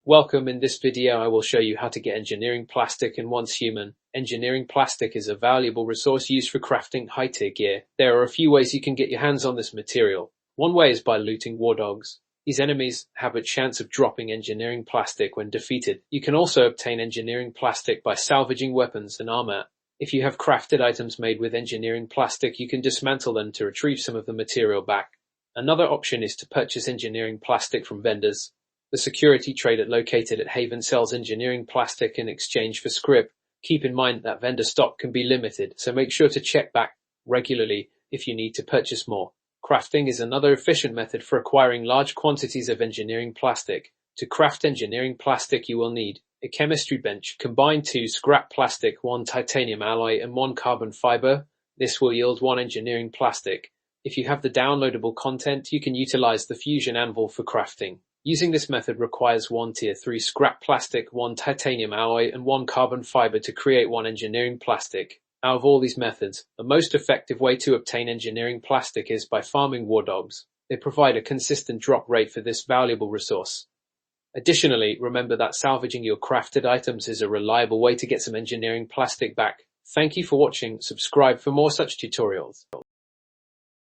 Welcome. In this video I will show you how to get engineering plastic and once human. Engineering plastic is a valuable resource used for crafting high-tier gear. There are a few ways you can get your hands on this material. One way is by looting war dogs. These enemies have a chance of dropping engineering plastic when defeated. You can also obtain engineering plastic by salvaging weapons and armor. If you have crafted items made with engineering plastic, you can dismantle them to retrieve some of the material back. Another option is to purchase engineering plastic from vendors. The security trader located at Haven sells engineering plastic in exchange for scrip. Keep in mind that vendor stock can be limited, so make sure to check back regularly if you need to purchase more. Crafting is another efficient method for acquiring large quantities of engineering plastic. To craft engineering plastic, you will need a chemistry bench. Combine 2 scrap plastic, 1 titanium alloy, and 1 carbon fiber. This will yield 1 engineering plastic. If you have the downloadable content, you can utilize the fusion anvil for crafting. Using this method requires 1 tier 3 scrap plastic, 1 titanium alloy, and 1 carbon fiber to create 1 engineering plastic. Out of all these methods, the most effective way to obtain engineering plastic is by farming war dogs. They provide a consistent drop rate for this valuable resource. Additionally, remember that salvaging your crafted items is a reliable way to get some engineering plastic back. Thank you for watching. Subscribe for more such tutorials.